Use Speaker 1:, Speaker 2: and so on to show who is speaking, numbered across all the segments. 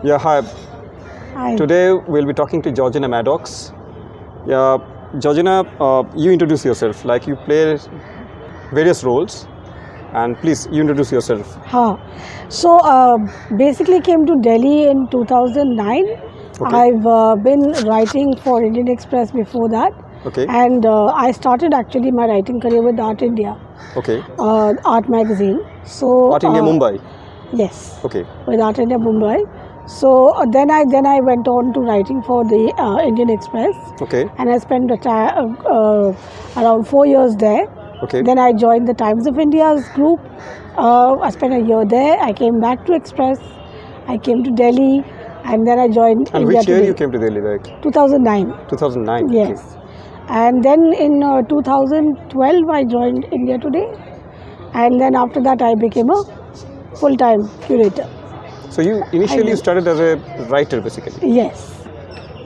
Speaker 1: Yeah, hi.
Speaker 2: Hi.
Speaker 1: Today we'll be talking to GEORGINA MADDOX. Yeah, GEORGINA, you introduce yourself. Like you play various roles, and please you introduce yourself.
Speaker 2: So basically came to Delhi in 2009.
Speaker 1: Okay.
Speaker 2: I've been writing for Indian Express before that.
Speaker 1: Okay.
Speaker 2: And I started actually my writing career with Art India,
Speaker 1: Okay.
Speaker 2: art magazine. So
Speaker 1: Art India Mumbai.
Speaker 2: Yes.
Speaker 1: Okay.
Speaker 2: With Art India Mumbai. So then I went on to writing for the Indian Express.
Speaker 1: Okay.
Speaker 2: And I spent around 4 years there.
Speaker 1: Okay.
Speaker 2: Then I joined the Times of India's group. I spent a year there. I came back to Express. I came to Delhi, and then I joined
Speaker 1: And
Speaker 2: India
Speaker 1: which year
Speaker 2: Today.
Speaker 1: you came to Delhi? Like
Speaker 2: 2009.
Speaker 1: 2009.
Speaker 2: Yes.
Speaker 1: Okay.
Speaker 2: And then in 2012 I joined India Today, and then after that I became a full-time curator.
Speaker 1: So you initially started as a writer, basically.
Speaker 2: Yes.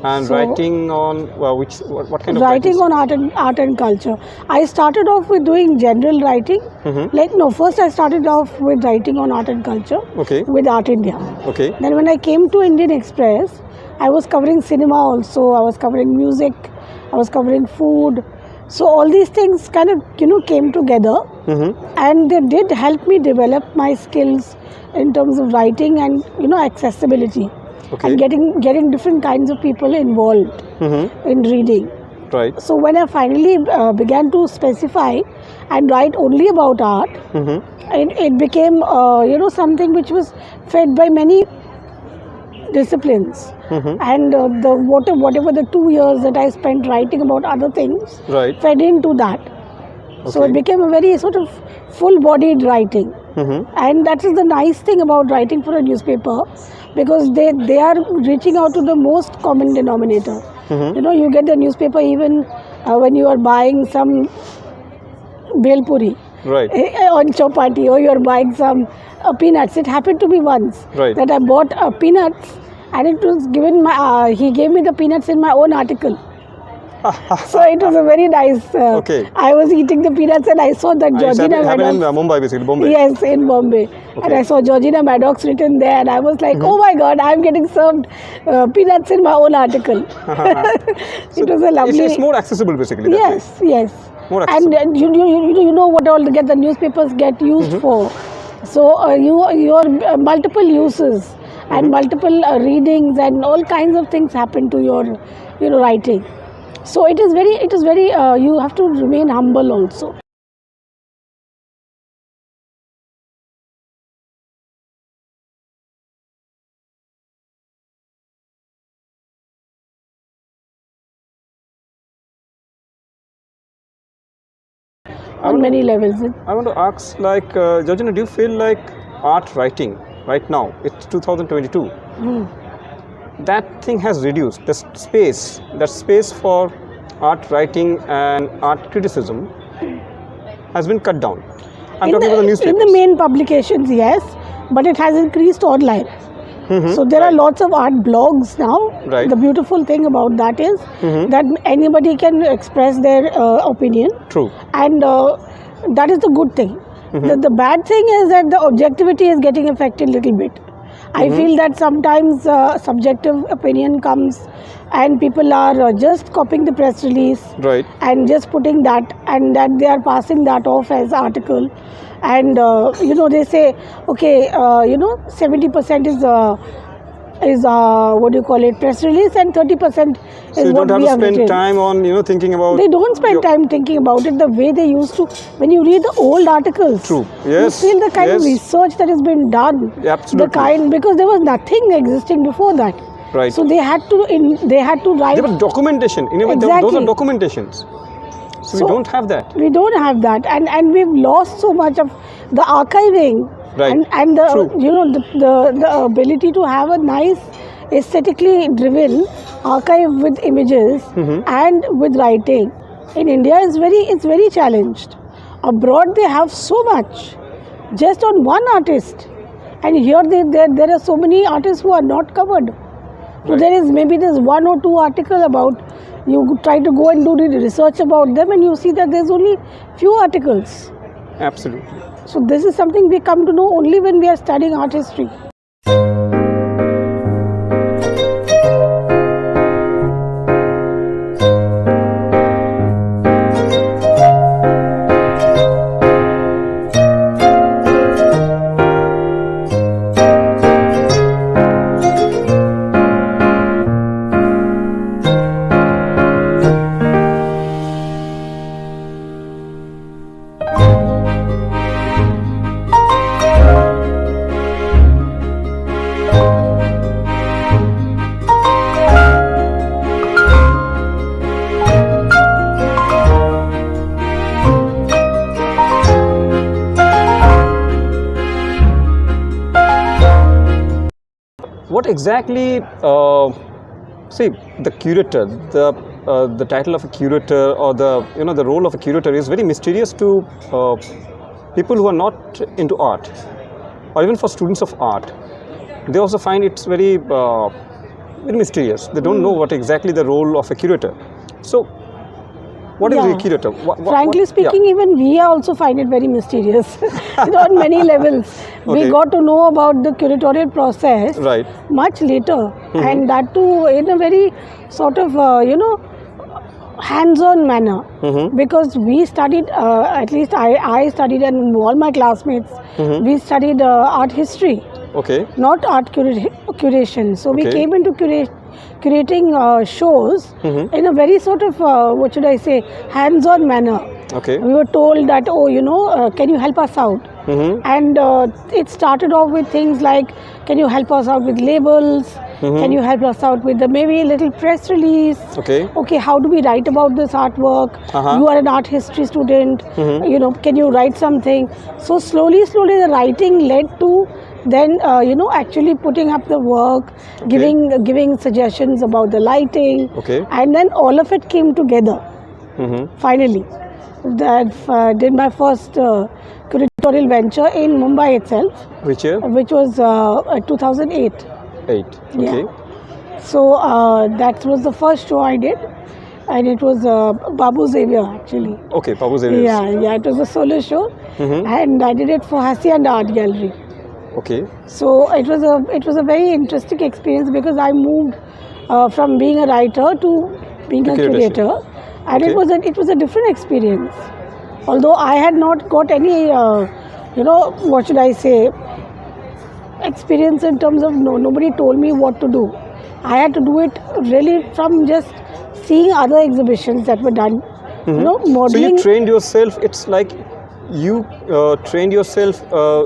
Speaker 1: And
Speaker 2: So,
Speaker 1: writing on what kind of
Speaker 2: writing on art and culture. I started off with doing general writing. First I started off with writing on art and culture.
Speaker 1: Okay.
Speaker 2: With Art India.
Speaker 1: Okay.
Speaker 2: Then when I came to Indian Express, I was covering cinema also. I was covering music. I was covering food. So all these things kind of came together, and they did help me develop my skills in terms of writing and accessibility.
Speaker 1: Okay.
Speaker 2: And getting different kinds of people involved in reading.
Speaker 1: Right.
Speaker 2: So when I finally began to specify and write only about art, it became something which was fed by many disciplines. And whatever the 2 years that I spent writing about other things
Speaker 1: Right.
Speaker 2: fed into that. So it became a very sort of full-bodied writing. And that is the nice thing about writing for a newspaper, because they are reaching out to the most common denominator. You get the newspaper even when you are buying some bhel puri,
Speaker 1: Right.
Speaker 2: on chapati, or you are buying some peanuts. It happened to me once that I bought peanuts, and it was given he gave me the peanuts in my own article. So it was a very nice.
Speaker 1: Okay.
Speaker 2: I was eating the peanuts and I saw that GEORGINA
Speaker 1: happened in
Speaker 2: MADDOX.
Speaker 1: Mumbai, basically, Bombay.
Speaker 2: Yes, in Bombay. And I saw GEORGINA MADDOX written there, and I was like, oh my God, I'm getting served peanuts in my own article. It was a lovely.
Speaker 1: It's more accessible, basically.
Speaker 2: Yes, yes.
Speaker 1: More accessible.
Speaker 2: And you know what all the newspapers get used for. So your multiple uses and multiple readings and all kinds of things happen to your writing. So it is very you have to remain humble also. On many levels.
Speaker 1: I want to ask, like, GEORGINA, do you feel like art writing right now, it's 2022, that thing has reduced, that space for art writing and art criticism has been cut down? I'm talking about the newspapers.
Speaker 2: In the main publications, yes, but it has increased online. So there are lots of art blogs now.
Speaker 1: Right.
Speaker 2: The beautiful thing about that is that anybody can express their opinion.
Speaker 1: True.
Speaker 2: And that is the good thing. The bad thing is that the objectivity is getting affected a little bit. I feel that sometimes subjective opinion comes and people are just copying the press release.
Speaker 1: Right.
Speaker 2: And just putting that, and that they are passing that off as article. And they say, okay, 70% is what do you call it, press release, and 30% is
Speaker 1: So you
Speaker 2: what
Speaker 1: don't
Speaker 2: we
Speaker 1: have
Speaker 2: have
Speaker 1: to spend
Speaker 2: written.
Speaker 1: time on thinking about.
Speaker 2: They don't spend time thinking about it the way they used to. When you read the old articles,
Speaker 1: True. Yes.
Speaker 2: you feel the kind of
Speaker 1: Yes.
Speaker 2: research that has been done.
Speaker 1: Absolutely.
Speaker 2: Because there was nothing existing before that.
Speaker 1: Right.
Speaker 2: So they had to write.
Speaker 1: There was documentation. In a way, those
Speaker 2: Exactly.
Speaker 1: are documentations. So we don't have that.
Speaker 2: We don't have that, and we've lost so much of the archiving.
Speaker 1: Right.
Speaker 2: And the
Speaker 1: True.
Speaker 2: the ability to have a nice aesthetically driven archive with images and with writing in India is very challenged. Abroad they have so much just on one artist, and here there are so many artists who are not covered. So there's one or two article about, you try to go and do the research about them, and you see that there's only few articles.
Speaker 1: Absolutely.
Speaker 2: So this is something we come to know only when we are studying art history.
Speaker 1: what exactly? See, the curator, the title of a curator, or the role of a curator is very mysterious to people who are not into art, or even for students of art. They also find it's very mysterious. They don't know what exactly the role of a curator. So, what is
Speaker 2: Yeah.
Speaker 1: a curator?
Speaker 2: Frankly speaking, even we also find it very mysterious on many levels. We
Speaker 1: Okay.
Speaker 2: got to know about the curatorial process
Speaker 1: Right.
Speaker 2: much later, and that too in a very sort of hands-on manner, because we studied, at least I studied, and all my classmates, we studied art history,
Speaker 1: Okay.
Speaker 2: not art curation. So we
Speaker 1: Okay.
Speaker 2: came into curating shows in a very sort of, what should I say, hands-on manner.
Speaker 1: Okay.
Speaker 2: We were told that, can you help us out? And it started off with things like, can you help us out with labels? Can you help us out with maybe a little press release?
Speaker 1: Okay.
Speaker 2: Okay, how do we write about this artwork?
Speaker 1: Uh-huh.
Speaker 2: You are an art history student. Can you write something? So slowly, the writing led to then actually putting up the work, giving suggestions about the lighting,
Speaker 1: Okay.
Speaker 2: and then all of it came together. Finally, that did my first curatorial venture in Mumbai itself,
Speaker 1: Which year?
Speaker 2: which was 2008.
Speaker 1: 8.
Speaker 2: Yeah.
Speaker 1: Okay.
Speaker 2: So that was the first show I did, and it was Babu Xavier actually.
Speaker 1: Okay. Babu Xavier.
Speaker 2: Yeah, it was a solo show, and I did it for Hacienda Art Gallery.
Speaker 1: Okay.
Speaker 2: So it was a very interesting experience, because I moved from being a writer to being a
Speaker 1: curatorship.
Speaker 2: curator, and
Speaker 1: Okay.
Speaker 2: it was a different experience. Although I had not got any, what should I say, experience in terms of nobody told me what to do. I had to do it really from just seeing other exhibitions that were done.
Speaker 1: So
Speaker 2: Modeling.
Speaker 1: you trained yourself. It's like you trained yourself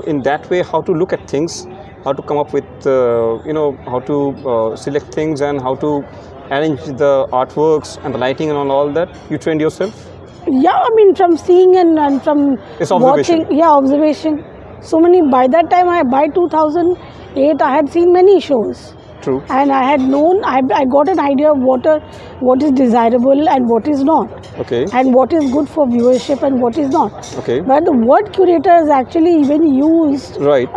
Speaker 1: in that way, how to look at things, how to come up with, how to select things, and how to arrange the artworks and the lighting and all that. You trained yourself.
Speaker 2: Yeah, I mean, from seeing and from
Speaker 1: It's observation.
Speaker 2: watching. Yeah, observation. So many. By that time, by 2008, I had seen many shows.
Speaker 1: True.
Speaker 2: And I had known, I got an idea of what is desirable and what is not,
Speaker 1: Okay.
Speaker 2: and what is good for viewership and what is not.
Speaker 1: Okay.
Speaker 2: But the word curator is actually even used,
Speaker 1: Right.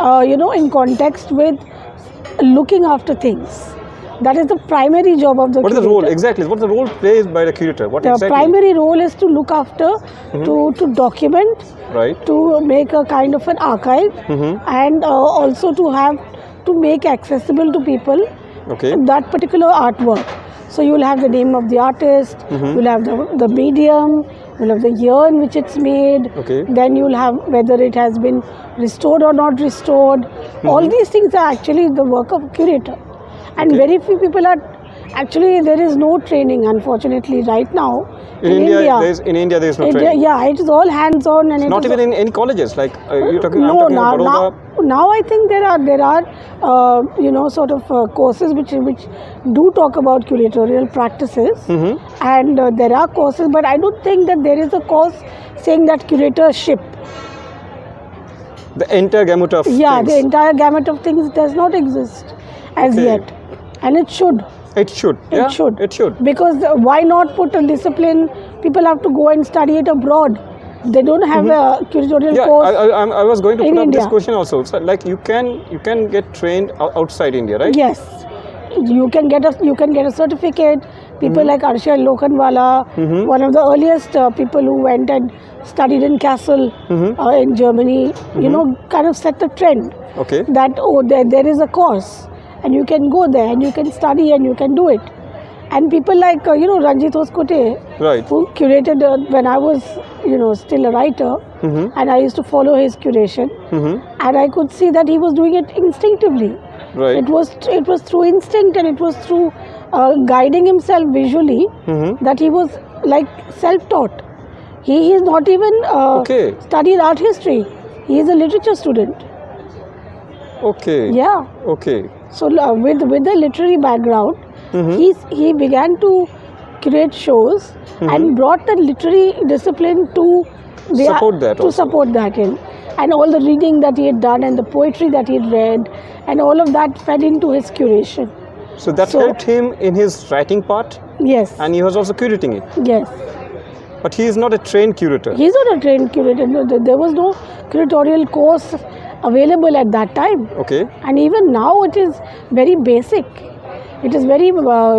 Speaker 2: in context with looking after things. That is the primary job of the
Speaker 1: What is
Speaker 2: curator.
Speaker 1: the role exactly? What is the role played by the curator? What
Speaker 2: The
Speaker 1: exactly?
Speaker 2: primary role is to look after, to document,
Speaker 1: Right.
Speaker 2: to make a kind of an archive, and also to make accessible to people
Speaker 1: Okay.
Speaker 2: that particular artwork. So you will have the name of the artist, you will have the medium, you will have the year in which it's made,
Speaker 1: Okay.
Speaker 2: then you will have whether it has been restored or not restored. All these things are actually the work of a curator. And
Speaker 1: Okay.
Speaker 2: very few people are, actually there is no training, unfortunately, right now.
Speaker 1: In India, there is no training.
Speaker 2: Yeah, it is all hands-on, and
Speaker 1: Not even in any colleges. Like you're talking. I'm
Speaker 2: no,
Speaker 1: talking about Baroda.
Speaker 2: now I think there are sort of courses which do talk about curatorial practices, and there are courses, but I don't think that there is a course saying that curatorship.
Speaker 1: The entire gamut of
Speaker 2: Yeah,
Speaker 1: things.
Speaker 2: the entire gamut of things does not exist as
Speaker 1: Okay.
Speaker 2: yet, and it should.
Speaker 1: It should.
Speaker 2: It
Speaker 1: Yeah,
Speaker 2: should.
Speaker 1: It should.
Speaker 2: Because why not put a discipline? People have to go and study it abroad. They don't have a curatorial
Speaker 1: Yeah,
Speaker 2: course.
Speaker 1: I was going to
Speaker 2: in
Speaker 1: put up this
Speaker 2: India.
Speaker 1: question also. So, like you can get trained outside India, right?
Speaker 2: Yes, you can get a certificate. People like Arshad Lokhandwala, one of the earliest people who went and studied in Kassel in Germany, kind of set the trend
Speaker 1: Okay.
Speaker 2: that there is a course, and you can go there and you can study and you can do it. And people like Ranjit Hoskote,
Speaker 1: Right.
Speaker 2: who curated when I was still a writer, and I used to follow his curation, and I could see that he was doing it instinctively.
Speaker 1: Right.
Speaker 2: It was through instinct, and it was through guiding himself visually that he was like self-taught. He is not even
Speaker 1: Okay.
Speaker 2: studied art history. He is a literature student.
Speaker 1: Okay.
Speaker 2: Yeah.
Speaker 1: Okay.
Speaker 2: So with the literary background, he began to create shows and brought the literary discipline to
Speaker 1: Support that also.
Speaker 2: support that in. and all the reading that he had done and the poetry that he had read, and all of that fed into his curation.
Speaker 1: So that helped him in his writing part,
Speaker 2: Yes.
Speaker 1: and he was also curating it.
Speaker 2: Yes.
Speaker 1: But he is not a trained curator.
Speaker 2: He's not a trained curator. No, there was no curatorial course available at that time.
Speaker 1: Okay.
Speaker 2: And even now it is very basic. It is very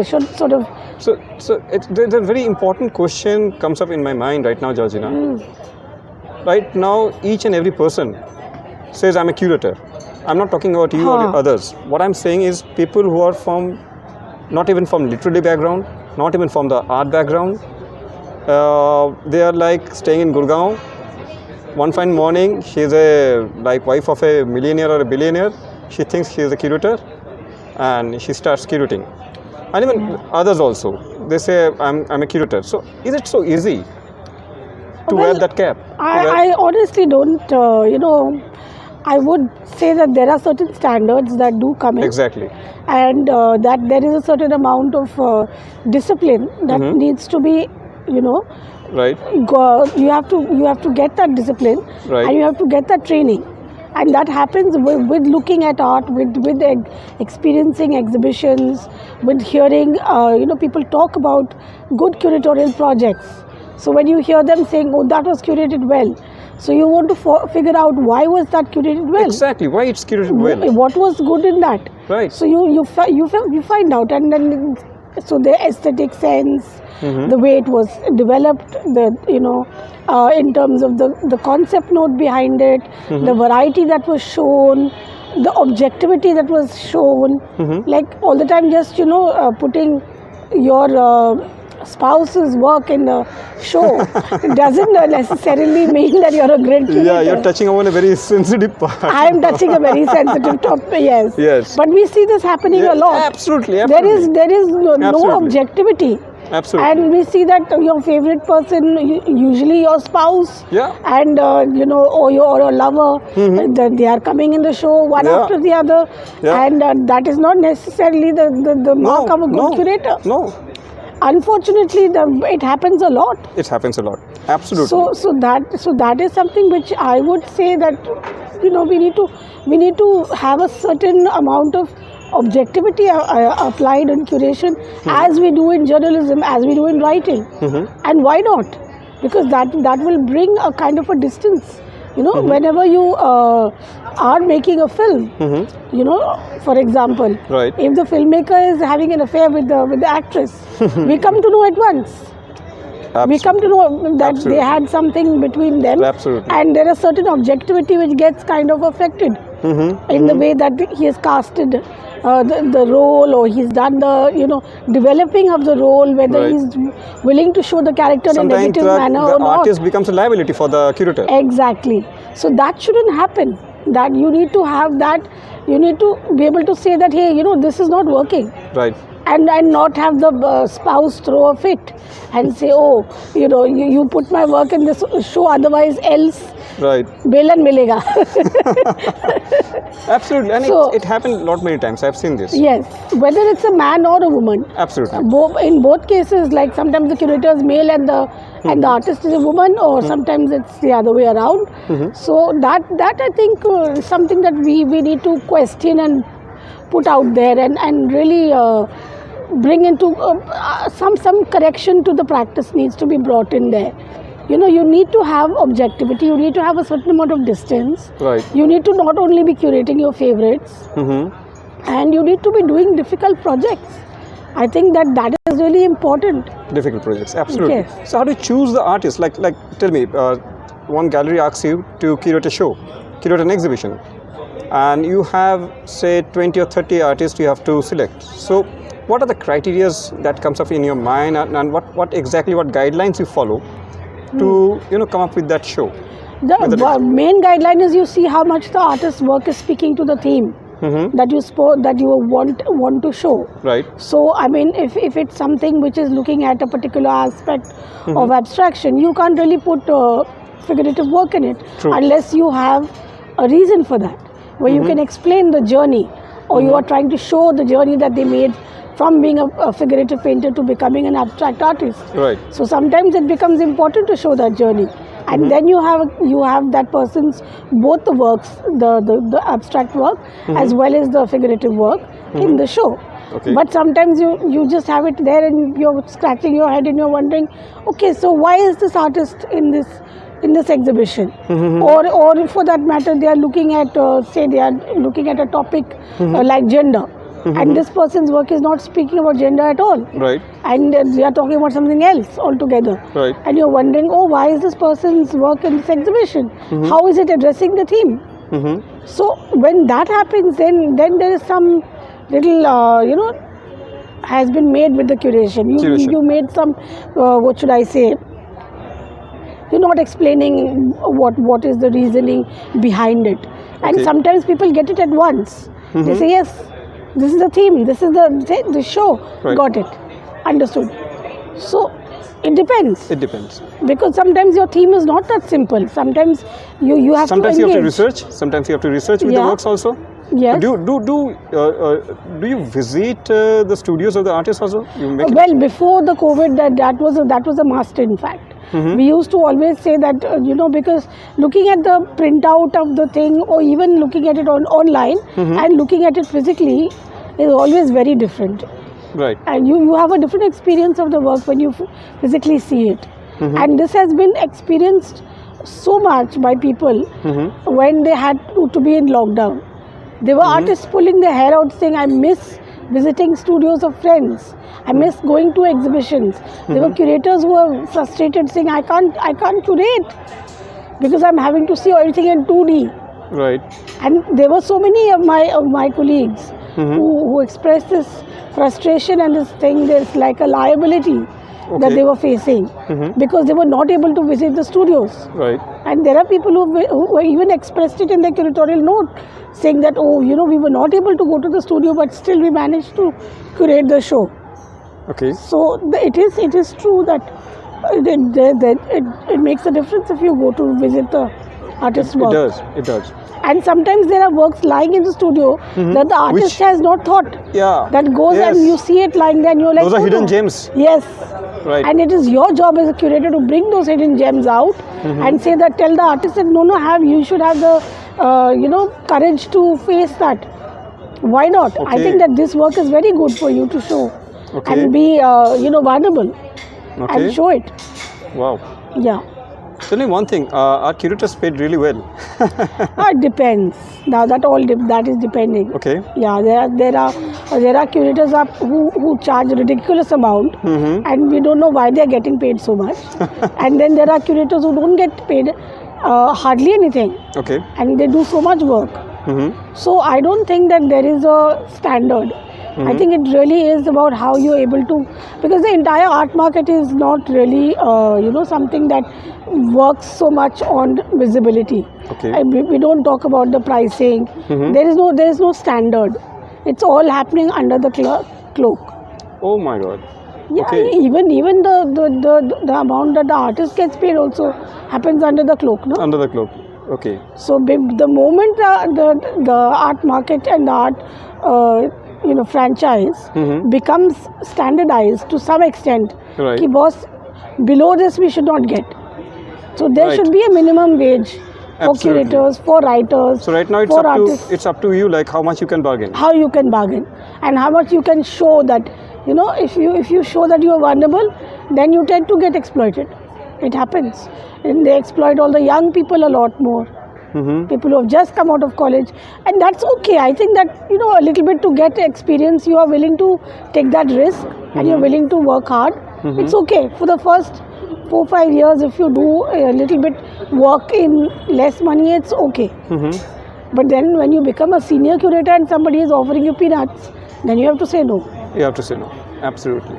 Speaker 2: sort of...
Speaker 1: So the very important question comes up in my mind right now, Georgina. Right now, each and every person says, I'm a curator. I'm not talking about you or others. What I'm saying is people who are from, not even from literary background, not even from the art background. They are like staying in Gurgaon. One fine morning, she's a wife of a millionaire or a billionaire. She thinks she is a curator, and she starts curating. And even others also, they say I'm a curator. So is it so easy to wear that cap?
Speaker 2: I honestly don't. I would say that there are certain standards that do come in.
Speaker 1: Exactly.
Speaker 2: And that there is a certain amount of discipline that needs to be,
Speaker 1: right.
Speaker 2: You have to get that discipline,
Speaker 1: right.
Speaker 2: And you have to get that training, and that happens with looking at art, with experiencing exhibitions, with hearing people talk about good curatorial projects. So when you hear them saying, "Oh, that was curated well," so you want to figure out why was that curated well?
Speaker 1: Exactly, why it's curated well.
Speaker 2: What was good in that?
Speaker 1: Right.
Speaker 2: So you find out, and then so the aesthetic sense, the way it was developed, in terms of the concept note behind it, the variety that was shown, the objectivity that was shown, like all the time just putting your spouse's work in the show doesn't necessarily mean that you're a great curator.
Speaker 1: Yeah, you're touching on a very sensitive part.
Speaker 2: I am touching a very sensitive topic, yes.
Speaker 1: Yes.
Speaker 2: But we see this happening a lot.
Speaker 1: Absolutely.
Speaker 2: There is no objectivity.
Speaker 1: Absolutely.
Speaker 2: And we see that your favorite person, usually your spouse, and or your lover, they are coming in the show one after the other, and that is not necessarily the mark of a good curator.
Speaker 1: No.
Speaker 2: Unfortunately, it happens a lot.
Speaker 1: It happens a lot. Absolutely.
Speaker 2: So that is something which I would say that we need to have a certain amount of objectivity applied in curation, as we do in journalism, as we do in writing. And why not? Because that will bring a kind of a distance. Whenever you are making a film, for example, if the filmmaker is having an affair with the actress, we come to know at once.
Speaker 1: Absolutely.
Speaker 2: We come to know that they had something between them.
Speaker 1: Absolutely.
Speaker 2: And there is certain objectivity which gets kind of affected in the way that he has casted the role, or he's done the developing of the role, whether he's willing to show the character in a negative manner or not.
Speaker 1: The artist becomes a liability for the curator.
Speaker 2: Exactly. So that shouldn't happen. That you need to have that. You need to be able to say that, hey, this is not working.
Speaker 1: Right.
Speaker 2: And not have the spouse throw a fit and say, oh, you put my work in this show, otherwise else belan milega.
Speaker 1: Absolutely. And it happened a lot many times. I've seen this.
Speaker 2: Yes. Whether it's a man or a woman.
Speaker 1: Absolutely.
Speaker 2: In both cases, like sometimes the curator is male and the artist is a woman, or sometimes it's the other way around. So that I think is something that we need to question and put out there, and really bring into some correction to the practice needs to be brought in there. You need to have objectivity, you need to have a certain amount of distance.
Speaker 1: Right.
Speaker 2: You need to not only be curating your favorites, and you need to be doing difficult projects. I think that is really important.
Speaker 1: Difficult projects, absolutely.
Speaker 2: Yes.
Speaker 1: So how do you choose the artist? Like tell me, one gallery asks you to curate a show, curate an exhibition, and you have, say, 20 or 30 artists you have to select. So what are the criteria that comes up in your mind, and what guidelines you follow to come up with that show?
Speaker 2: The main guideline is you see how much the artist's work is speaking to the theme that you want to show.
Speaker 1: Right.
Speaker 2: So I mean, if it's something which is looking at a particular aspect of abstraction, you can't really put figurative work in it.
Speaker 1: True.
Speaker 2: Unless you have a reason for that, where you can explain the journey, or you are trying to show the journey that they made from being a figurative painter to becoming an abstract artist.
Speaker 1: Right.
Speaker 2: So sometimes it becomes important to show that journey. and then you have that person's both the works, the abstract work as well as the figurative work in the show.
Speaker 1: Okay.
Speaker 2: But sometimes you just have it there and you're scratching your head and you're wondering, okay, so why is this artist in this exhibition? Or for that matter, they are looking at say they are looking at a topic like gender, and this person's work is not speaking about gender at all.
Speaker 1: Right.
Speaker 2: And they are talking about something else altogether.
Speaker 1: Right.
Speaker 2: And you're wondering, oh, why is this person's work in this exhibition? How is it addressing the theme? So when that happens, then there is some little has been made with the curation. You made some what should I say? You're not explaining what is the reasoning behind it, and sometimes people get it at once. They say, yes, this is the theme, this is the show.
Speaker 1: Right.
Speaker 2: Got it, understood. So it depends.
Speaker 1: It depends.
Speaker 2: Because sometimes your theme is not that simple. Sometimes you have
Speaker 1: Sometimes
Speaker 2: to engage.
Speaker 1: you have to research. Sometimes you have to research with the works also.
Speaker 2: Yes.
Speaker 1: Do you visit the studios of the artists also? You make
Speaker 2: Well, before the COVID, that was a must, in fact. We used to always say that, because looking at the printout of the thing, or even looking at it online and looking at it physically is always very different.
Speaker 1: Right.
Speaker 2: And you have a different experience of the work when you physically see it. And this has been experienced so much by people when they had to be in lockdown. There were artists pulling their hair out saying, I miss visiting studios of friends. I miss going to exhibitions. There were curators who were frustrated saying, I can't curate because I'm having to see everything in 2D.
Speaker 1: Right.
Speaker 2: And there were so many of my colleagues who expressed this frustration and this thing, there's like a liability that they were facing because they were not able to visit the studios.
Speaker 1: Right.
Speaker 2: And there are people who even expressed it in their curatorial note, saying that, we were not able to go to the studio, but still we managed to curate the show.
Speaker 1: Okay.
Speaker 2: So it is true that it makes a difference if you go to visit the artist's work.
Speaker 1: It does.
Speaker 2: And sometimes there are works lying in the studio that the artist has not thought.
Speaker 1: Yeah.
Speaker 2: That goes and you see it lying there and you're like,
Speaker 1: those are hidden gems.
Speaker 2: Yes.
Speaker 1: Right.
Speaker 2: And it is your job as a curator to bring those hidden gems out and say that, tell the artist that you should have the courage to face that. Why not? I think that this work is very good for you to show and be vulnerable and show it.
Speaker 1: Wow.
Speaker 2: Yeah.
Speaker 1: Tell me one thing, are curators paid really well?
Speaker 2: It depends. Now that is depending.
Speaker 1: Okay.
Speaker 2: Yeah, there are curators who charge a ridiculous amount, and we don't know why they are getting paid so much. And then there are curators who don't get paid hardly anything.
Speaker 1: Okay.
Speaker 2: And they do so much work. So I don't think that there is a standard. I think it really is about how you're able to, because the entire art market is not really something that works so much on visibility.
Speaker 1: Okay.
Speaker 2: We don't talk about the pricing. There is no standard. It's all happening under the cloak.
Speaker 1: Oh my God.
Speaker 2: Yeah,
Speaker 1: Okay.
Speaker 2: even the amount that the artist gets paid also happens under the cloak, no?
Speaker 1: Under the cloak. Okay.
Speaker 2: So the moment the art market and the art franchise becomes standardized to some extent,
Speaker 1: Right.
Speaker 2: कि boss, below this we should not get. So there
Speaker 1: Right.
Speaker 2: should be a minimum wage for
Speaker 1: Absolutely.
Speaker 2: curators, for writers,
Speaker 1: So right now
Speaker 2: for artists.
Speaker 1: it's up to you, like how much you can bargain.
Speaker 2: How you can bargain and how much you can show that, if you show that you are vulnerable, then you tend to get exploited. It happens. And they exploit all the young people a lot more. People who have just come out of college, and that's okay. I think that a little bit to get experience, you are willing to take that risk and you're willing to work hard. It's okay for the first 4-5 years. If you do a little bit work in less money, it's okay. But then when you become a senior curator and somebody is offering you peanuts, then you have to say no.
Speaker 1: You have to say no. Absolutely.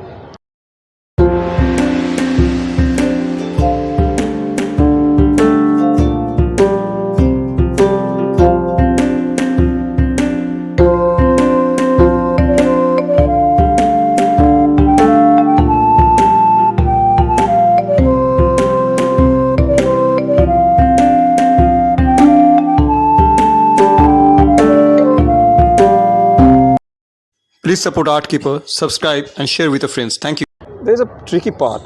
Speaker 1: Please support Artkeeper, subscribe and share with your friends. Thank you. There's a tricky part.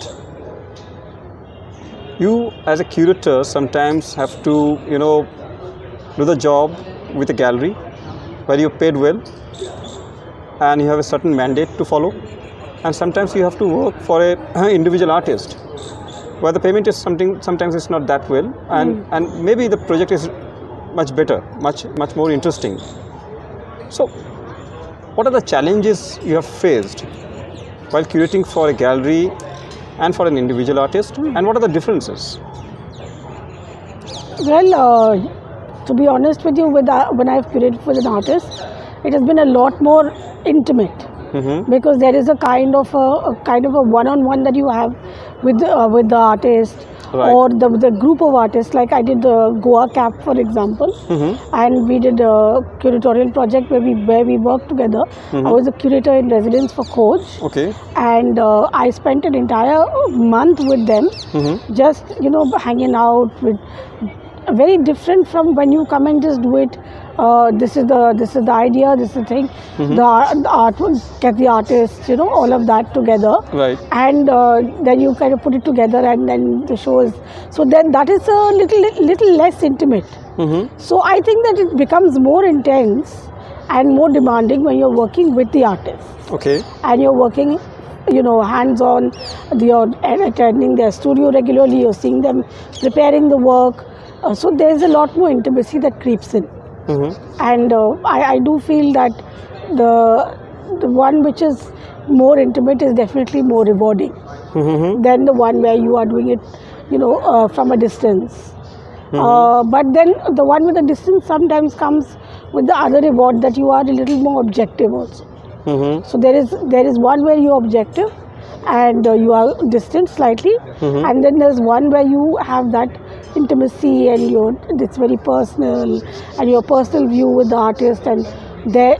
Speaker 1: you as a curator sometimes have to, do the job with a gallery where you're paid well and you have a certain mandate to follow, and sometimes you have to work for a individual artist where the payment is sometimes it's not that well, and maybe the project is much better, much more interesting. So what are the challenges you have faced while curating for a gallery and for an individual artist, and what are the differences?
Speaker 2: Well, to be honest with you, when I've curated for an artist, it has been a lot more intimate, because there is a kind of a one-on-one that you have with the artist,
Speaker 1: Right.
Speaker 2: or the group of artists. Like I did the Goa Cap, for example, and we did a curatorial project where we worked together. I was a curator in residence for Coach,
Speaker 1: Okay.
Speaker 2: and I spent an entire month with them, just hanging out with. Very different from when you come and just do it. This is the idea. This is the thing. The artwork, get the artists, all of that together.
Speaker 1: Right.
Speaker 2: And then you kind of put it together, and then the show is. So then that is a little less intimate. So I think that it becomes more intense and more demanding when you're working with the artist.
Speaker 1: Okay.
Speaker 2: And you're working, hands-on. You're attending their studio regularly. You're seeing them preparing the work. So there's a lot more intimacy that creeps in. And I do feel that the one which is more intimate is definitely more rewarding than the one where you are doing it, from a distance. But then the one with the distance sometimes comes with the other reward, that you are a little more objective also. So there is one where you're objective and you are distant slightly, and then there's one where you have that intimacy and it's very personal, and your personal view with the artist and their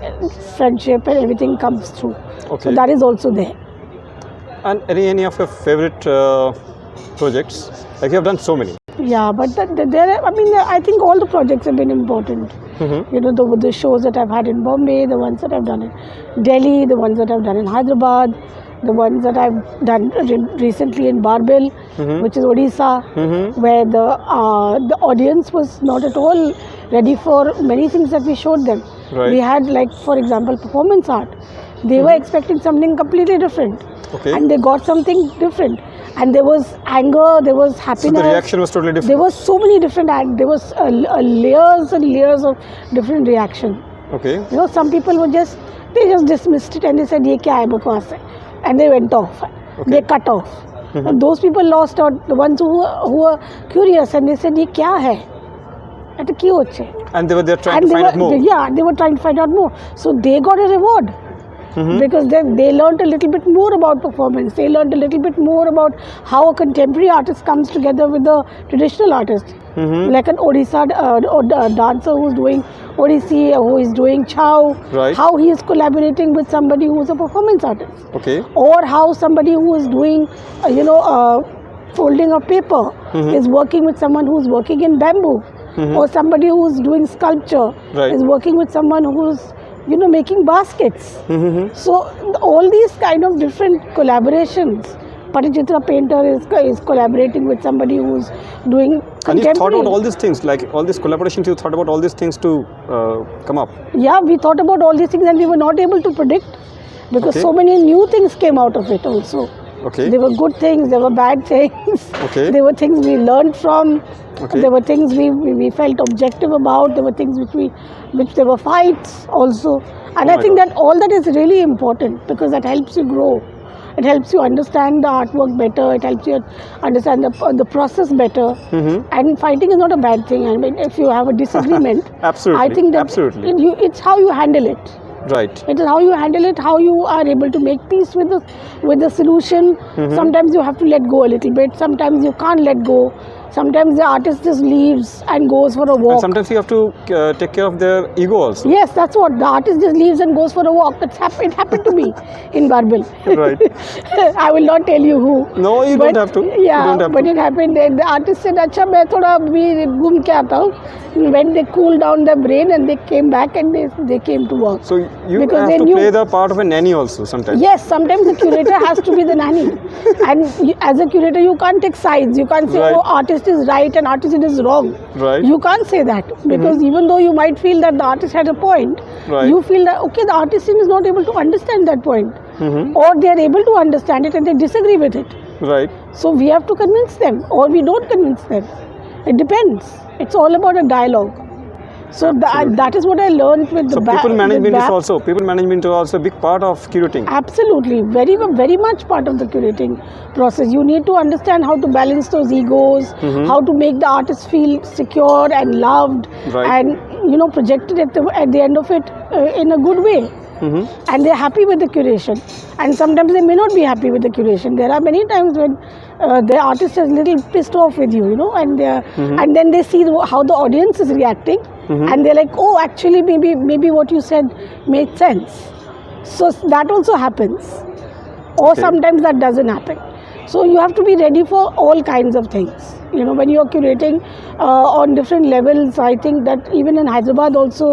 Speaker 2: friendship and everything comes through.
Speaker 1: Okay.
Speaker 2: So that is also there.
Speaker 1: And any of your favorite projects? Like you have done so many.
Speaker 2: Yeah, but I think all the projects have been important. The shows that I've had in Bombay, the ones that I've done in Delhi, the ones that I've done in Hyderabad, the ones that I've done recently in Barbil, which is Odisha, where the audience was not at all ready for many things that we showed them.
Speaker 1: Right.
Speaker 2: We had, like, for example, performance art. They were expecting something completely different,
Speaker 1: Okay.
Speaker 2: and they got something different. And there was anger, there was happiness.
Speaker 1: So the reaction was totally different.
Speaker 2: There was so many different there was layers and layers of different reaction.
Speaker 1: Okay.
Speaker 2: Some people were just dismissed it and they said, "Ye kya hai, bakwas hai," and they went off. They cut off. And those people lost out. The ones who were curious and they said, "Ye kya hai?"
Speaker 1: And they were there trying to find out more.
Speaker 2: Yeah, they were trying to find out more. So they got a reward. Because they learned a little bit more about performance. They learned a little bit more about how a contemporary artist comes together with a traditional artist. Like an Odisha dancer who's doing Odissi, who is doing Chow.
Speaker 1: Right.
Speaker 2: How he is collaborating with somebody who is a performance artist.
Speaker 1: Okay.
Speaker 2: Or how somebody who is doing, folding of paper is working with someone who's working in bamboo. Or somebody who's doing sculpture is working with someone who's making baskets. So all these kind of different collaborations. Parijitra painter is collaborating with somebody who's doing contemporary.
Speaker 1: And you thought about all these things, like all these collaborations, you thought about all these things to come up?
Speaker 2: Yeah, we thought about all these things and we were not able to predict, because so many new things came out of it also.
Speaker 1: Okay.
Speaker 2: There were good things, there were bad things.
Speaker 1: Okay.
Speaker 2: There were things we learned from.
Speaker 1: Okay.
Speaker 2: There were things we felt objective about. There were things which there were fights also. And I think that all that is really important, because that helps you grow. It helps you understand the artwork better. It helps you understand the process better. And fighting is not a bad thing. I mean, if you have a disagreement,
Speaker 1: Absolutely.
Speaker 2: I think that it's how you handle it.
Speaker 1: Right.
Speaker 2: It is how you handle it, how you are able to make peace with the solution. Sometimes you have to let go a little bit. Sometimes you can't let go. Sometimes the artist just leaves and goes for a walk.
Speaker 1: And sometimes you have to take care of their ego also.
Speaker 2: Yes, that's what. The artist just leaves and goes for a walk. It happened to me in Barbil.
Speaker 1: Right.
Speaker 2: I will not tell you who.
Speaker 1: No, you don't have to.
Speaker 2: Yeah,
Speaker 1: You don't have
Speaker 2: but
Speaker 1: to.
Speaker 2: it happened. The artist said, "Acha, मैं थोड़ा अभी घूम के आता हूँ." When they cooled down their brain and they came back and they came to work.
Speaker 1: So you
Speaker 2: Because
Speaker 1: have
Speaker 2: they
Speaker 1: to
Speaker 2: knew-
Speaker 1: play the part of a nanny also sometimes.
Speaker 2: Yes, sometimes the curator has to be the nanny. And as a curator, you can't take sides. You can't say,
Speaker 1: Right.
Speaker 2: oh, artist is right and artist is wrong.
Speaker 1: Right.
Speaker 2: You can't say that. Because even though you might feel that the artist had a point,
Speaker 1: Right.
Speaker 2: you feel that, okay, the artist is not able to understand that point.
Speaker 1: Mhm.
Speaker 2: Or they are able to understand it and they disagree with it.
Speaker 1: Right.
Speaker 2: So we have to convince them or we don't convince them. It depends. It's all about a dialogue. So
Speaker 1: Absolutely.
Speaker 2: that is what I learned with the
Speaker 1: So people management is
Speaker 2: BAP.
Speaker 1: also a big part of curating.
Speaker 2: Absolutely, very very much part of the curating process. You need to understand how to balance those egos, how to make the artist feel secure and loved,
Speaker 1: Right.
Speaker 2: and projected at the end of it in a good way. And they're happy with the curation. And sometimes they may not be happy with the curation. There are many times when the artist is a little pissed off with you, and and then they see how the audience is reacting, and they're like, oh, actually, maybe what you said made sense. So that also happens, or
Speaker 1: Okay.
Speaker 2: sometimes that doesn't happen. So you have to be ready for all kinds of things. When you're curating on different levels, I think that even in Hyderabad also,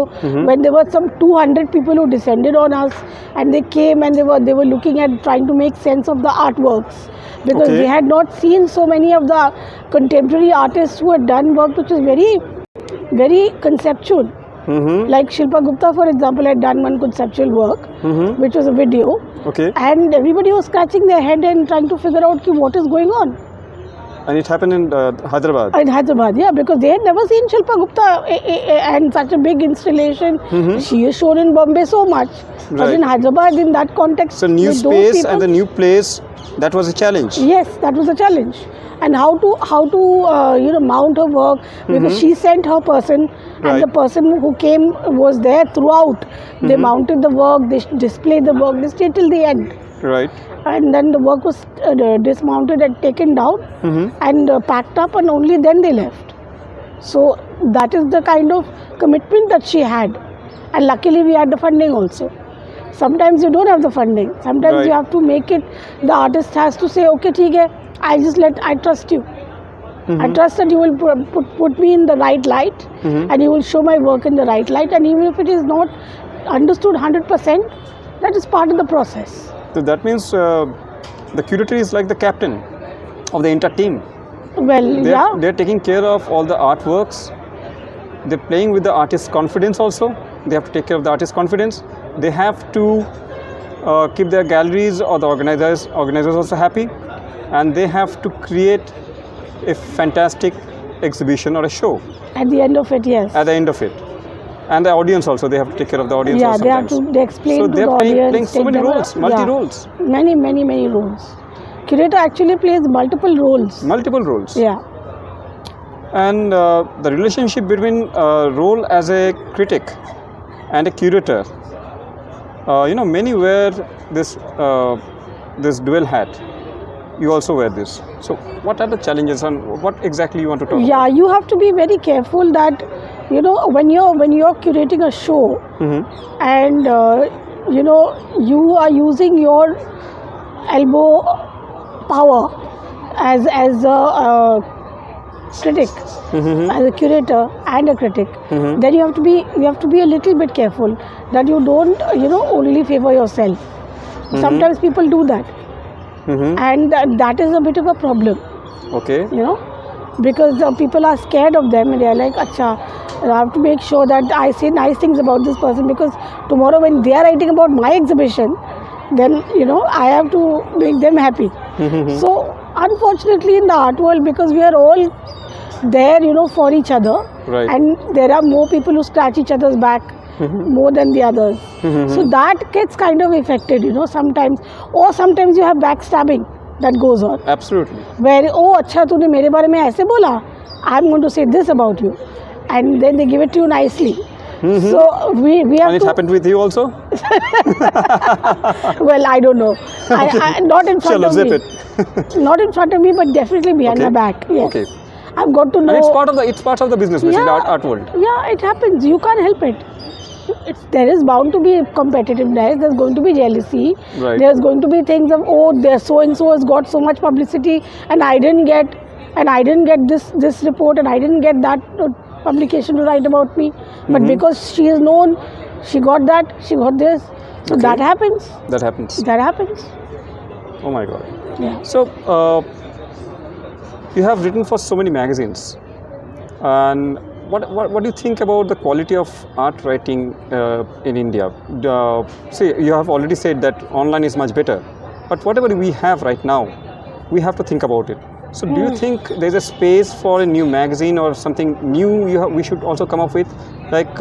Speaker 2: when there were some 200 people who descended on us, and they came and they were looking at trying to make sense of the artworks, because
Speaker 1: Okay.
Speaker 2: they had not seen so many of the contemporary artists who had done work which is very, very conceptual. Like Shilpa Gupta, for example, had done one conceptual work, which was a video,
Speaker 1: Okay.
Speaker 2: and everybody was scratching their head and trying to figure out what is going on
Speaker 1: And it happened in Hyderabad.
Speaker 2: in Hyderabad. Yeah, because they had never seen Shilpa Gupta and such a big installation. She is shown in Bombay so much, but
Speaker 1: Right.
Speaker 2: in Hyderabad, in that context,
Speaker 1: So new
Speaker 2: with those
Speaker 1: space
Speaker 2: people-
Speaker 1: and the new place, that was a challenge.
Speaker 2: Yes, that was a challenge. And how to mount her work, because she sent her person, and
Speaker 1: Right.
Speaker 2: the person who came was there throughout. They mounted the work, they displayed the work, they stayed till the end.
Speaker 1: Right.
Speaker 2: And then the work was dismounted and taken down and packed up, and only then they left. So that is the kind of commitment that she had. And luckily we had the funding also. Sometimes you don't have the funding. Sometimes
Speaker 1: Right.
Speaker 2: you have to make it, the artist has to say, okay, theek hai, I trust you. I trust that you will put me in the right light, and you will show my work in the right light, and even if it is not understood 100%, that is part of the process.
Speaker 1: So that means the curator is like the captain of the entire team.
Speaker 2: Well, yeah.
Speaker 1: They're taking care of all the artworks. They're playing with the artist's confidence also. They have to take care of the artist's confidence. They have to keep their galleries or the organizers also happy, and they have to create a fantastic exhibition or a show
Speaker 2: At the end of it, yes.
Speaker 1: at the end of it. And the audience also, they have to take care of the audience
Speaker 2: Yeah,
Speaker 1: also
Speaker 2: they have
Speaker 1: sometimes.
Speaker 2: to, they explain
Speaker 1: So
Speaker 2: to
Speaker 1: they're
Speaker 2: the
Speaker 1: playing
Speaker 2: audience.
Speaker 1: so
Speaker 2: take
Speaker 1: many
Speaker 2: them
Speaker 1: roles,
Speaker 2: around.
Speaker 1: multi-roles.
Speaker 2: Many, many, many roles. Curator actually plays multiple roles.
Speaker 1: Multiple roles.
Speaker 2: Yeah.
Speaker 1: And the relationship between role as a critic and a curator, many wear this dual hat. You also wear this. So what are the challenges and what exactly you want to talk
Speaker 2: Yeah, you have to be very careful that, when you're curating a show, and you are using your elbow power as a critic, as a curator and a critic, then you have to be a little bit careful that you don't only favor yourself. Sometimes people do that, and that is a bit of a problem,
Speaker 1: Okay.
Speaker 2: because people are scared of them, and they are like, acha, I have to make sure that I say nice things about this person, because tomorrow when they are writing about my exhibition, then I have to make them happy. So unfortunately in the art world, because we are all there for each other,
Speaker 1: Right.
Speaker 2: and there are more people who scratch each other's back more than the others, so that gets kind of affected sometimes, or sometimes you have backstabbing that goes on,
Speaker 1: Absolutely.
Speaker 2: where, oh, acha, तूने मेरे बारे में ऐसे बोला, I'm going to say this about you, and then they give it to you nicely. So we have
Speaker 1: And it
Speaker 2: to,
Speaker 1: happened with you also?
Speaker 2: well, I don't know, I, not in front
Speaker 1: Chalo,
Speaker 2: of
Speaker 1: zip
Speaker 2: me,
Speaker 1: it.
Speaker 2: not in front of me, but definitely behind
Speaker 1: Okay.
Speaker 2: my back. Yes.
Speaker 1: Okay.
Speaker 2: I've got to know.
Speaker 1: And it's part of the business, basically, art world.
Speaker 2: Yeah, it happens. You can't help it. There is bound to be competitiveness. There's going to be jealousy.
Speaker 1: Right.
Speaker 2: There's going to be things of, oh, there so and so has got so much publicity, and I didn't get this report, and I didn't get that publication to write about me. But because she is known, she got that, she got this. So that happens.
Speaker 1: That happens.
Speaker 2: That happens.
Speaker 1: Oh my God.
Speaker 2: Yeah.
Speaker 1: So you have written for so many magazines, and what do you think about the quality of art writing in India? See, you have already said that online is much better, but whatever we have right now, we have to think about it. So do you think there's a space for a new magazine or something new we should also come up with? Like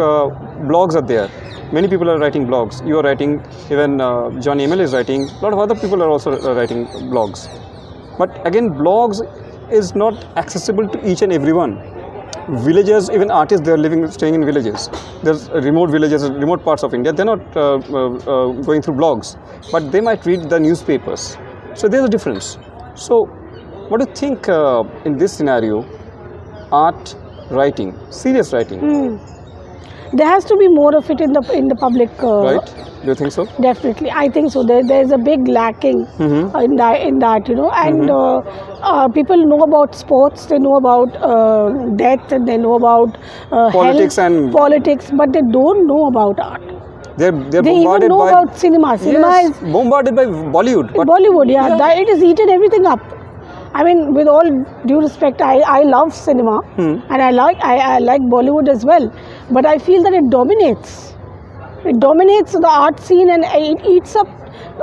Speaker 1: blogs are there. Many people are writing blogs. You are writing, even John Emil is writing. A lot of other people are also writing blogs. But again, blogs is not accessible to each and everyone. Villagers, even artists, they are staying in villages. There's remote villages, remote parts of India. They're not going through blogs, but they might read the newspapers. So there's a difference. So what do you think in this scenario, art writing, serious writing?
Speaker 2: There has to be more of it in the public.
Speaker 1: Right? Do you think so?
Speaker 2: Definitely, I think so. There's a big lacking in that, you know. And people know about sports, they know about death, and they know about
Speaker 1: Politics
Speaker 2: health,
Speaker 1: and-
Speaker 2: politics, but they don't know about art.
Speaker 1: They're
Speaker 2: They
Speaker 1: bombarded
Speaker 2: even know
Speaker 1: by
Speaker 2: about cinema. Cinema
Speaker 1: yes,
Speaker 2: is
Speaker 1: bombarded by Bollywood. But
Speaker 2: Bollywood, it has eaten everything up. I mean, with all due respect, I love cinema and I like Bollywood as well. But I feel that it dominates. It dominates the art scene and it eats up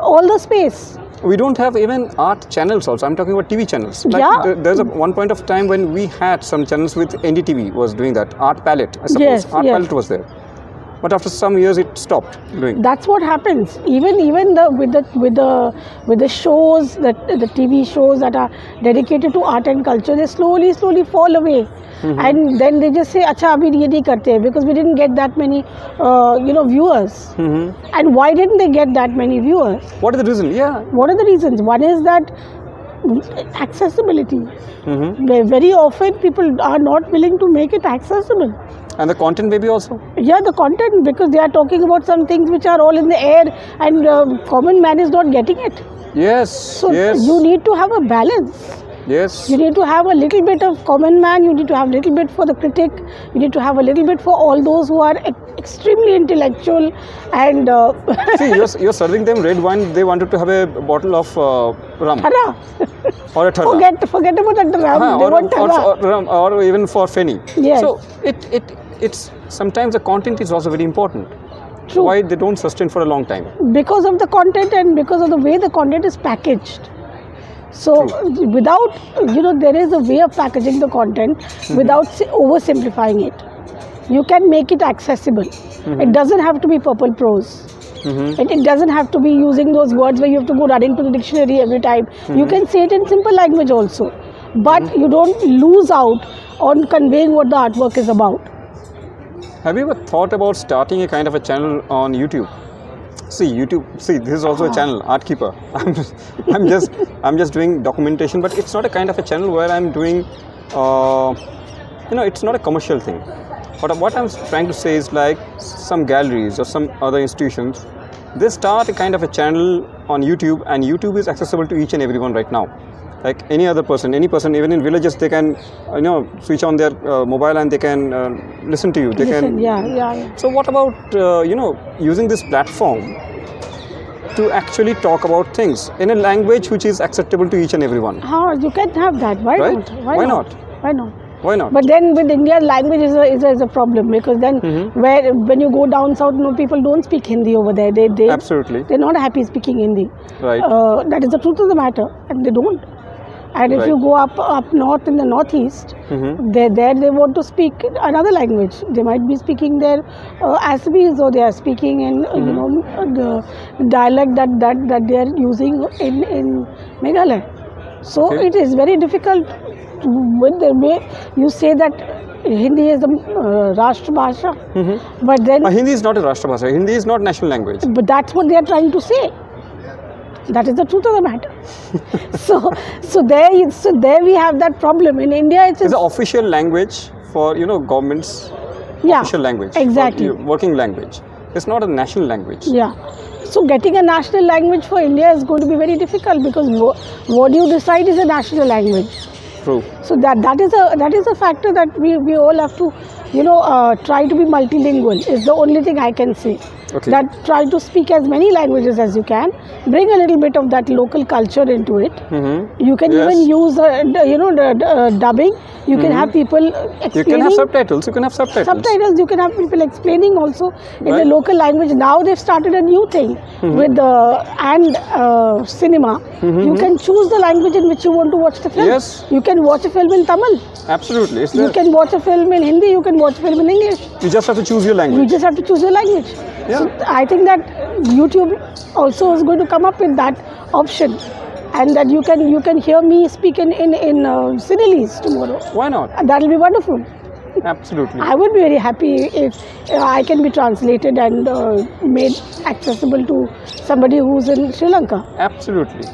Speaker 2: all the space.
Speaker 1: we don't have even art channels also. I'm talking about TV channels. Like
Speaker 2: Yeah.
Speaker 1: there's one point of time when we had some channels with NDTV was doing that. Art Palette, I suppose.
Speaker 2: Yes,
Speaker 1: Art
Speaker 2: yes.
Speaker 1: Palette was there. But after some years it stopped doing.
Speaker 2: That's what happens. Even with the shows, the TV shows that are dedicated to art and culture, they slowly fall away. And then they just say, "Acha, abhi ye nahi karte," because we didn't get that many, viewers. And why didn't they get that many viewers?
Speaker 1: What is the reason? Yeah.
Speaker 2: What are the reasons? One is that accessibility. Very often people are not willing to make it accessible.
Speaker 1: And the content maybe also.
Speaker 2: Yeah, the content, because they are talking about some things which are all in the air and common man is not getting it.
Speaker 1: Yes.
Speaker 2: So
Speaker 1: yes.
Speaker 2: you need to have a balance.
Speaker 1: Yes.
Speaker 2: You need to have a little bit of common man, you need to have a little bit for the critic, you need to have a little bit for all those who are extremely intellectual and...
Speaker 1: See, you're serving them red wine, they wanted to have a bottle of rum.
Speaker 2: Thara.
Speaker 1: Or a thara.
Speaker 2: Forget about the rum, they want thara.
Speaker 1: Or even for Feni.
Speaker 2: Yes.
Speaker 1: So it's sometimes the content is also very important.
Speaker 2: True.
Speaker 1: Why they don't sustain for a long time.
Speaker 2: Because of the content and because of the way the content is packaged. So without, there is a way of packaging the content without oversimplifying it. You can make it accessible. It doesn't have to be purple prose. It doesn't have to be using those words where you have to go running to the dictionary every time. You can say it in simple language also. But you don't lose out on conveying what the artwork is about.
Speaker 1: Have you ever thought about starting a kind of a channel on YouTube? See, this is also a channel, Artkeeper. I'm just doing documentation, but it's not a kind of a channel where I'm doing, it's not a commercial thing. But what I'm trying to say is like some galleries or some other institutions, they start a kind of a channel on YouTube, and YouTube is accessible to each and everyone right now. Like any person, even in villages, they can, switch on their mobile and they can listen to you. They can.
Speaker 2: Yeah.
Speaker 1: So what about, using this platform to actually talk about things in a language which is acceptable to each and everyone?
Speaker 2: You can have that. Why
Speaker 1: Right?
Speaker 2: not?
Speaker 1: Why not?
Speaker 2: Why not?
Speaker 1: Why not?
Speaker 2: But then with India, language is a problem, because then when you go down south, people don't speak Hindi over there. They
Speaker 1: Absolutely.
Speaker 2: They're not happy speaking Hindi.
Speaker 1: Right.
Speaker 2: That is the truth of the matter, and they don't. And if
Speaker 1: Right.
Speaker 2: you go up north in the northeast, they want to speak another language. They might be speaking their Assamese, or they are speaking in the dialect that they are using in Meghalaya. So
Speaker 1: Okay.
Speaker 2: it is very difficult with the way you say that Hindi is the Rashtra Bhasha, but then
Speaker 1: Hindi is not a Rashtra Bhasha. Hindi is not national language.
Speaker 2: but that's what they are trying to say. That is the truth of the matter. so there we have that problem. In India, it's
Speaker 1: It's the official language for governments.
Speaker 2: yeah,
Speaker 1: Official language.
Speaker 2: exactly.
Speaker 1: Working language. It's not a national language.
Speaker 2: Yeah. So getting a national language for India is going to be very difficult because what you decide is a national language.
Speaker 1: True.
Speaker 2: So that is a factor that we all have to try to be multilingual is the only thing I can say.
Speaker 1: Okay.
Speaker 2: That try to speak as many languages as you can, bring a little bit of that local culture into it. You can
Speaker 1: Yes.
Speaker 2: even use the dubbing. You can have people explaining.
Speaker 1: You can have subtitles.
Speaker 2: Subtitles, you can have people explaining also in the
Speaker 1: Right.
Speaker 2: local language. Now they've started a new thing with cinema. You can choose the language in which you want to watch the film.
Speaker 1: Yes.
Speaker 2: You can watch a film in Tamil.
Speaker 1: Absolutely. It's
Speaker 2: You
Speaker 1: there.
Speaker 2: can watch a film in Hindi. You can watch a film in English.
Speaker 1: You just have to choose your
Speaker 2: You
Speaker 1: language.
Speaker 2: just have to choose your language.
Speaker 1: Yeah.
Speaker 2: So I think that YouTube also is going to come up with that option, and that you can hear me speak in Sinhalese tomorrow.
Speaker 1: Why not?
Speaker 2: And that will be wonderful.
Speaker 1: Absolutely.
Speaker 2: I would be very happy if I can be translated and made accessible to somebody who's in Sri Lanka.
Speaker 1: Absolutely.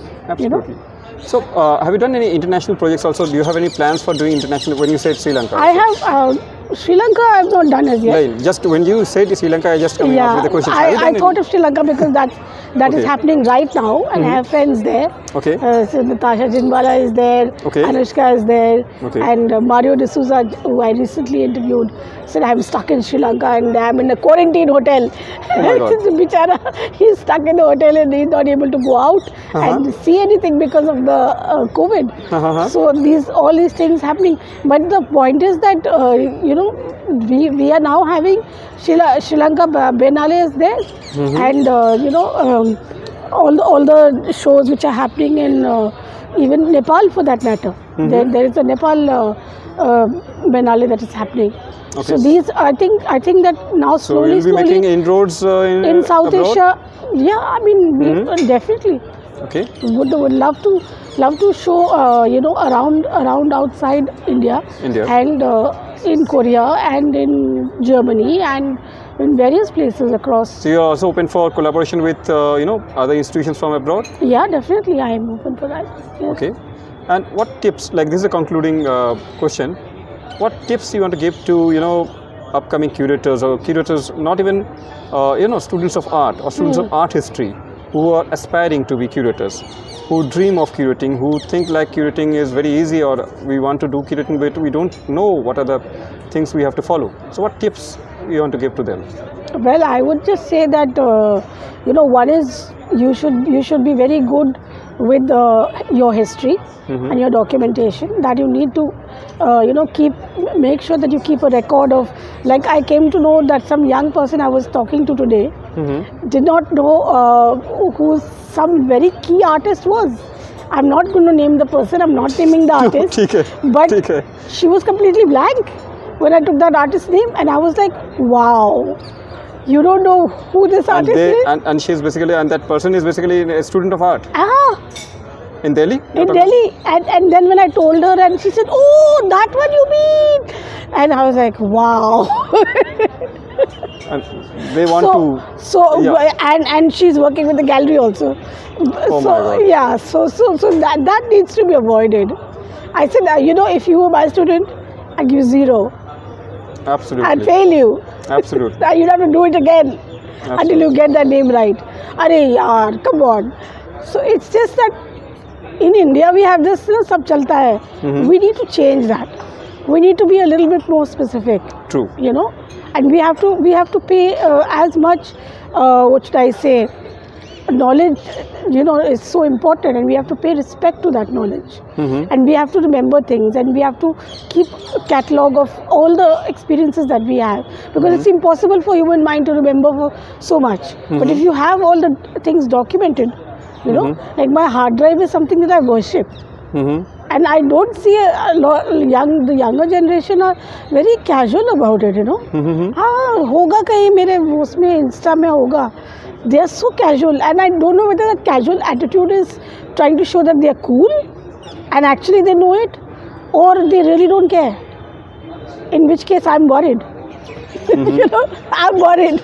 Speaker 1: So, have you done any international projects also? Do you have any plans for doing international when you said Sri Lanka?
Speaker 2: I have Sri Lanka. I have not done as yet.
Speaker 1: Right. Just when you said Sri Lanka, I just coming up with the question.
Speaker 2: I thought of Sri Lanka because that is
Speaker 1: Okay.
Speaker 2: happening right now, and I have friends there.
Speaker 1: Okay.
Speaker 2: So Natasha Jinwala is there,
Speaker 1: Okay.
Speaker 2: Anushka is there,
Speaker 1: Okay.
Speaker 2: and Mario D'Souza, who I recently interviewed, said I'm stuck in Sri Lanka and I'm in a quarantine hotel.
Speaker 1: my God.
Speaker 2: Bichara, he's stuck in a hotel and he's not able to go out and see anything because of the COVID. So all these things happening. But the point is that we are now having Sri Lanka Biennale is there, and all the shows which are happening in even Nepal for that matter. There is a Nepal Biennale that is happening.
Speaker 1: Okay.
Speaker 2: So these I think that now
Speaker 1: So
Speaker 2: slowly
Speaker 1: you'll be making inroads
Speaker 2: in South
Speaker 1: abroad?
Speaker 2: Asia. Yeah, I mean we definitely
Speaker 1: Okay.
Speaker 2: would love to show around outside India. And in Korea and in Germany and in various places across.
Speaker 1: So you're also open for collaboration with other institutions from abroad?
Speaker 2: Yeah, definitely I am open for that. Yes.
Speaker 1: Okay. And what tips, like this is a concluding question, what tips you want to give to upcoming curators or curators, not even students of art or students of art history who are aspiring to be curators, who dream of curating, who think like curating is very easy or we want to do curating but we don't know what are the things we have to follow. So what tips you want to give to them?
Speaker 2: Well, I would just say that one is you should be very good with your history and your documentation, that you need to make sure that you keep a record of, like I came to know that some young person I was talking to today did not know who some very key artist was. I'm not going to name the person, I'm not naming the artist, but she was completely blank when I took that artist's name, and I was like, wow, you don't know who this artist is?
Speaker 1: And she's basically, and that person is basically a student of art. In Delhi?
Speaker 2: In Delhi. And then when I told her, and she said, oh, that one you mean? And I was like, wow.
Speaker 1: And they want
Speaker 2: and she's working with the gallery also.
Speaker 1: Oh my God.
Speaker 2: Yeah, so that needs to be avoided. I said, if you were my student, I'd give you 0.
Speaker 1: Absolutely.
Speaker 2: I'd fail you.
Speaker 1: Absolutely.
Speaker 2: You'd have to do it again until you get that name right. Arey yaar, come on. So it's just that in India we have this, sab chalta hai. We need to change that. We need to be a little bit more specific.
Speaker 1: True.
Speaker 2: And we have to pay as much, what should I say, knowledge, is so important, and we have to pay respect to that knowledge. And we have to remember things, and we have to keep a catalogue of all the experiences that we have, because it's impossible for human mind to remember for so much. But if you have all the things documented, like my hard drive is something that I worship. And I don't see the younger generation are very casual about it, hoga kahin mere usme Insta mein hoga. They are so casual, and I don't know whether that casual attitude is trying to show that they are cool and actually they know it, or they really don't care. In which case I'm worried. I'm worried.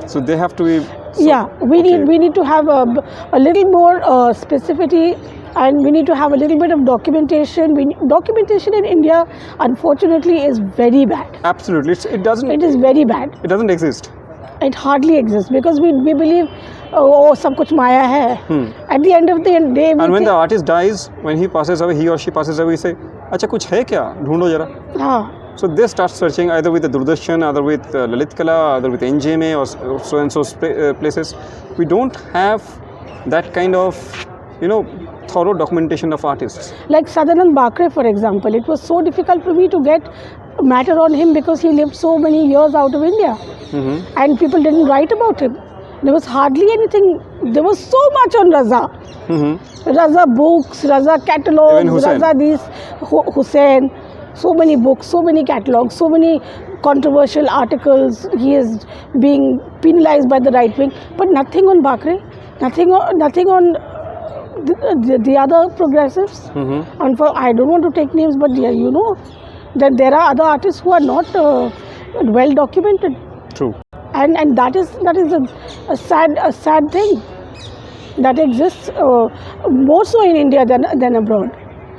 Speaker 1: So they have to be
Speaker 2: we need to have a little more specificity, and we need to have a little bit of documentation. Documentation in India, unfortunately, is very bad.
Speaker 1: Absolutely,
Speaker 2: It is very bad.
Speaker 1: It doesn't exist.
Speaker 2: It hardly exists because we believe सब कुछ माया है. At the end of the day,
Speaker 1: And when the artist dies, when he passes away, he or she passes away, we say, अच्छा कुछ है क्या? ढूंढो जरा.
Speaker 2: हाँ.
Speaker 1: So they start searching either with the Doordarshan, either with Lalit Kala, either with NJMA or so and so places. We don't have that kind of, thorough documentation of artists.
Speaker 2: Like Sadanand Bakre, for example, it was so difficult for me to get matter on him because he lived so many years out of India, and people didn't write about him. There was hardly anything. There was so much on Raza. Raza books, Raza catalogs, Raza these, Hussain. So many books, so many catalogs, so many controversial articles. He is being penalized by the right wing, but nothing on Bakre, nothing on the other progressives. And for, I don't want to take names, but that there are other artists who are not well documented.
Speaker 1: True.
Speaker 2: And that is a sad thing that exists more so in India than abroad,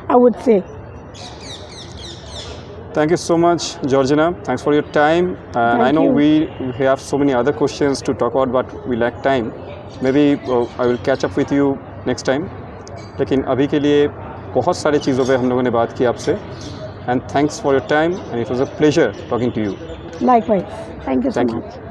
Speaker 2: I would say.
Speaker 1: Thank you so much, Georgina. Thanks for your time. And I know we have so many other questions to talk about, but we lack time. Maybe I will catch up with you next time. लेकिन अभी के लिए बहुत सारी चीज़ों पे हम लोगों ने बात की आपसे. And thanks for your time, and it was a pleasure talking to you.
Speaker 2: Likewise. Thank you so much.